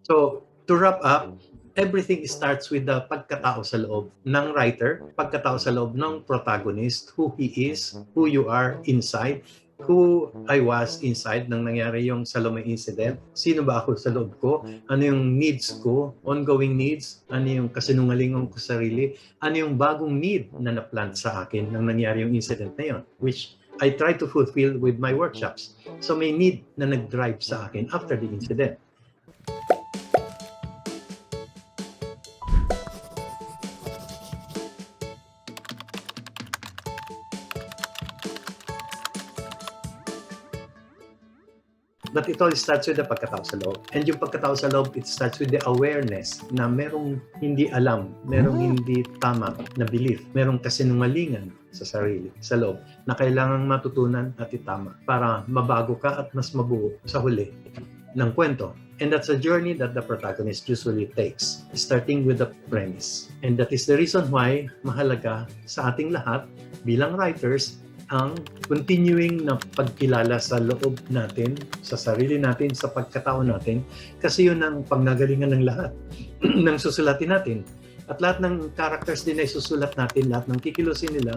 So, to wrap up, everything starts with the pagkatao sa loob ng writer, pagkatao sa loob ng protagonist, who he is, who you are inside, who I was inside nang nangyari yung Salome incident. Sino ba ako sa loob ko? Ano yung needs ko? Ongoing needs? Ano yung kasinungalingon ko sarili? Ano yung bagong need na na-plant sa akin nang nangyari yung incident na yun? Which I try to fulfill with my workshops. So may need na nag-drive sa akin after the incident. But it all starts with the pagkatao sa loob. And yung pagkatao sa loob, it starts with the awareness na merong hindi alam, merong hindi tama na belief, merong kasinungalingan sa sarili, sa loob, na kailangang matutunan at itama para mabago ka at mas mabuo sa huli ng kwento. And that's a journey that the protagonist usually takes, starting with the premise. And that is the reason why mahalaga sa ating lahat bilang writers ang continuing na pagkilala sa loob natin, sa sarili natin, sa pagkatao natin, kasi yun ang panggagalingan ng lahat ng susulatin natin. At lahat ng characters din ay susulat natin, lahat ng kikilusin nila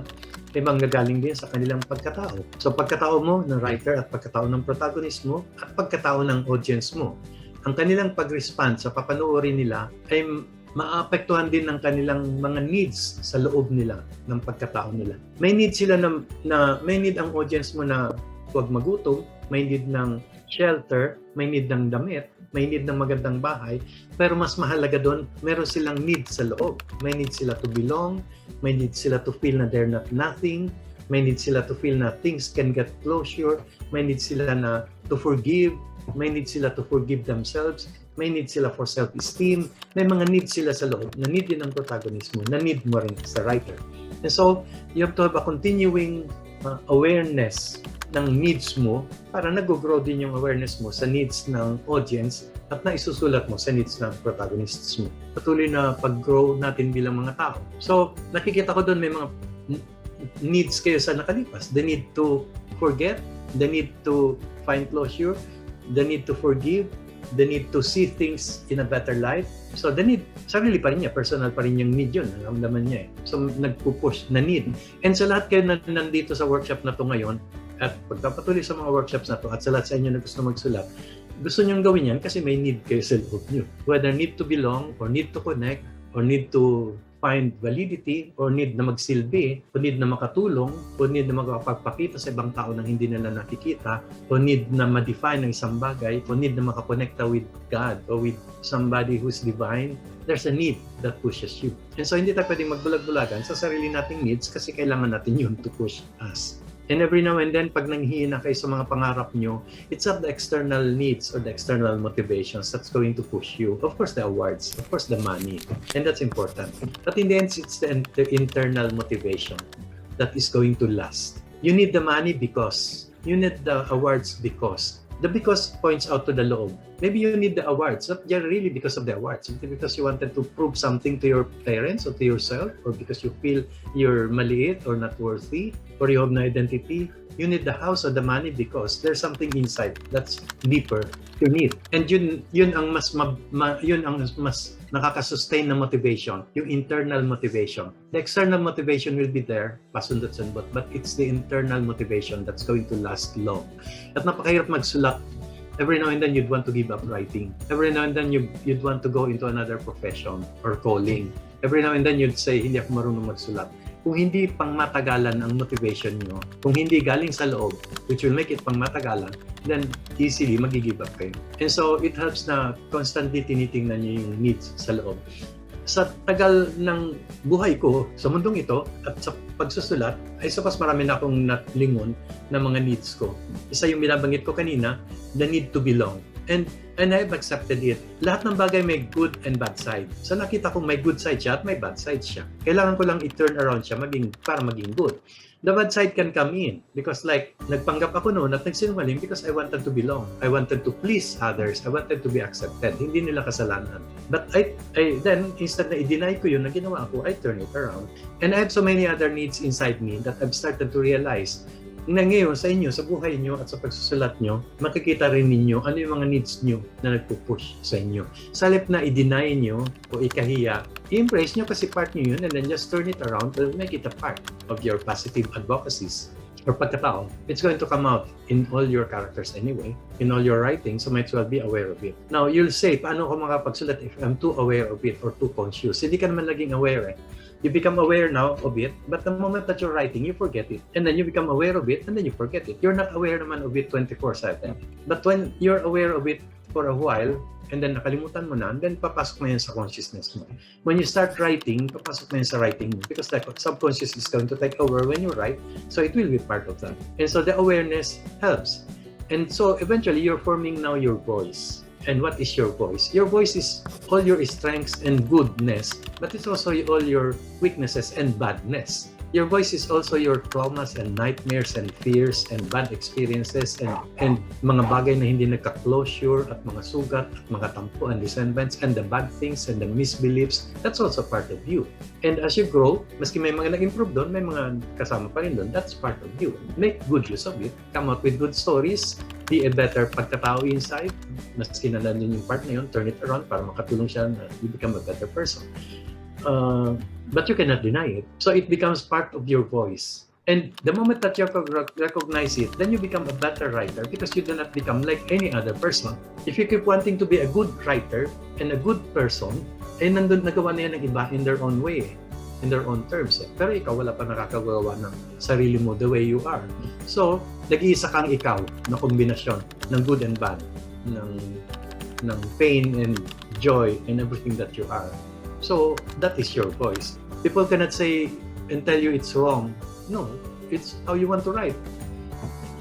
ay manggagaling din sa kanilang pagkatao. So pagkatao mo ng writer at pagkatao ng protagonist mo at pagkatao ng audience mo. Ang kanilang pag-respond sa papanoorin nila ay maapektuhan din ng kanilang mga needs sa loob nila ng pagkatao nila. May need sila na may need ang audience mo na huwag magutom, may need ng shelter, may need ng damit, may need ng magandang bahay, pero mas mahalaga doon, meron silang need sa loob. May need sila to belong, may need sila to feel na they're not nothing, may need sila to feel na things can get closure, may need sila na to forgive, may need sila to forgive themselves, may need sila for self-esteem, may mga need sila sa loob, na need din ang protagonist mo, na need mo rin sa writer. And so, you have to have a continuing awareness ng needs mo para nag-grow din yung awareness mo sa needs ng audience at na isusulat mo sa needs ng protagonists mo. Patuloy na pag-grow natin bilang mga tao. So, nakikita ko doon may mga needs kayo sa nakalipas. The need to forget, the need to find closure, the need to forgive, the need to see things in a better light. So the need, sarili pa rin niya, personal pa rin yung need yun, naramdaman niya eh. So nagpupush na need. And sa lahat kayo na nandito sa workshop na to ngayon, at pagpapatuloy sa mga workshops na to, at sa lahat sa inyo na gusto magsulat, gusto niyong gawin yan kasi may need kayo sa loob niyo. Whether need to belong, or need to connect, or need to find validity, or need na magsilbi, o need na makatulong, o need na makapagpakita sa ibang tao nang hindi nila nakikita, o need na ma-define ng isang bagay, o need na makakonekta with God, or with somebody who's divine, there's a need that pushes you. And so hindi tayo pwedeng magbulag-bulagan sa sarili nating needs kasi kailangan natin yun to push us. And every now and then, pag nanghihina kayo sa mga pangarap nyo, it's not the external needs or the external motivations that's going to push you. Of course, the awards. Of course, the money. And that's important. But in the end, it's the internal motivation that is going to last. You need the money because. You need the awards because. The because points out to the loob. Maybe you need the awards, not really because of the awards, because you wanted to prove something to your parents or to yourself, or because you feel you're maliit or not worthy, or you have no identity. You need the house or the money because there's something inside that's deeper you need. And yun ang mas nakaka-sustain na motivation, yung internal motivation. The external motivation will be there, pasundot-sundot, but it's the internal motivation that's going to last long. At napakahirap magsulat. Every now and then you'd want to give up writing. Every now and then you'd want to go into another profession or calling. Every now and then you'd say, hindi ako marunong magsulat. Kung hindi pang matagalan ang motivation nyo, kung hindi galing sa loob, which will make it pang matagalan, then easily mag-give up kayo. And so it helps na constantly tinitingnan nyo yung needs sa loob. Sa tagal ng buhay ko sa mundong ito at sa pagsusulat, ay sapas marami na akong nalingon na mga needs ko. Isa yung binabanggit ko kanina, the need to belong. And I've accepted it. Lahat ng bagay may good and bad side. So nakita ko may good side siya at may bad side siya. Kailangan ko lang i-turn around siya para maging good. The bad side can come in because like nagpanggap ako noon at nagsinungaling because I wanted to belong. I wanted to please others. I wanted to be accepted. Hindi nila kasalanan. But I then instead na i-deny ko yun na ginawa ko, I turn it around. And I have so many other needs inside me that I've started to realize Na ngayon sa inyo, sa buhay nyo at sa pagsusulat nyo, makikita rin ninyo ano yung mga needs nyo na nagpo-push sa inyo. Sa halip na i-deny nyo o ikahiya, i-embrace nyo kasi part nyo yun and then just turn it around to make it a part of your positive advocacies or pagkatao. It's going to come out in all your characters anyway, in all your writing, so might as well be aware of it. Now, you'll say, paano ko makapagsulat if I'm too aware of it or too conscious? Hindi ka naman laging aware eh. You become aware now of it, but the moment that you're writing, you forget it. And then you become aware of it, and then you forget it. You're not aware naman of it 24/7. But when you're aware of it for a while, and then nakalimutan mo na, and then papasok na yun sa consciousness mo. When you start writing, papasok na yun sa writing mo because the subconscious is going to take over when you write, so it will be part of that. And so the awareness helps. And so eventually, you're forming now your voice. And what is your voice? Your voice is all your strengths and goodness, but it's also all your weaknesses and badness. Your voice is also your traumas and nightmares and fears and bad experiences and mga bagay na hindi nagka-closure at mga sugat at mga tampo and resentments and the bad things and the misbeliefs. That's also part of you. And as you grow, maski may mga nag-improve doon, may mga kasama pa rin doon, that's part of you. Make good use of it. Come out with good stories. Be a better pagkatao inside. Maski na nandun yung part na yun, turn it around para makatulong siya na you become a better person. But you cannot deny it. So it becomes part of your voice. And the moment that you recognize it, then you become a better writer because you do not become like any other person. If you keep wanting to be a good writer and a good person, eh nandun nagawa na yan ng iba in their own way, in their own terms. Pero ikaw wala pa nakakagawa ng sarili mo the way you are. So, nag-iisa kang ikaw na kombinasyon ng good and bad, ng pain and joy and everything that you are. So, that is your voice. People cannot say and tell you it's wrong. No, it's how you want to write.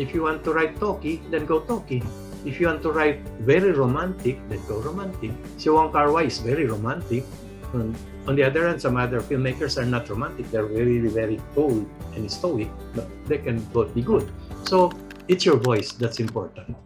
If you want to write talky, then go talky. If you want to write very romantic, then go romantic. Si Wong Kar-wai is very romantic. On the other hand, some other filmmakers are not romantic. They're very, very cold and stoic, but they can both be good. So, it's your voice that's important.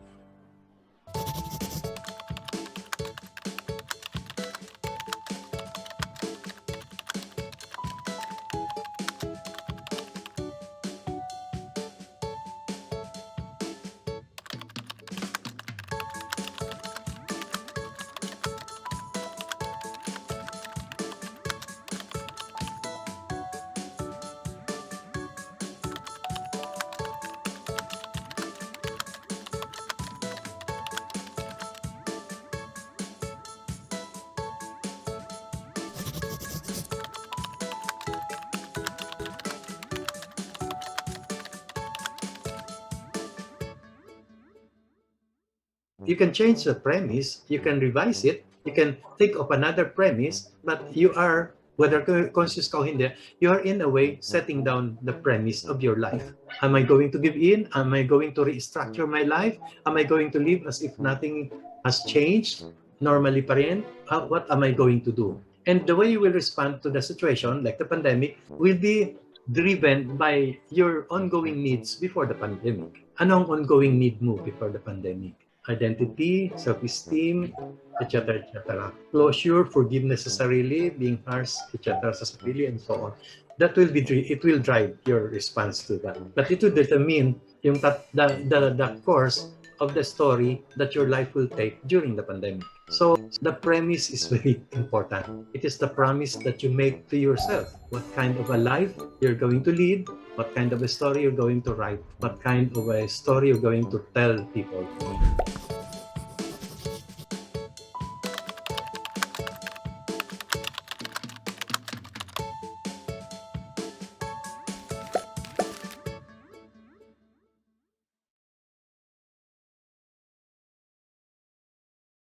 You can change the premise, you can revise it, you can think of another premise, but you are, whether conscious ka o hindi, you are in a way setting down the premise of your life. Am I going to give in? Am I going to restructure my life? Am I going to live as if nothing has changed? Normally pa rin? What am I going to do? And the way you will respond to the situation, like the pandemic, will be driven by your ongoing needs before the pandemic. Anong ongoing need mo before the pandemic? Identity, self-esteem, etc., etc. Closure, forgiveness sa sarili, being harsh, etc. sa sarili, and so on. That will be, it will drive your response to that. But it will determine yung the course of the story that your life will take during the pandemic. So the premise is very important. It is the promise that you make to yourself. What kind of a life you're going to lead, what kind of a story you're going to write, what kind of a story you're going to tell people.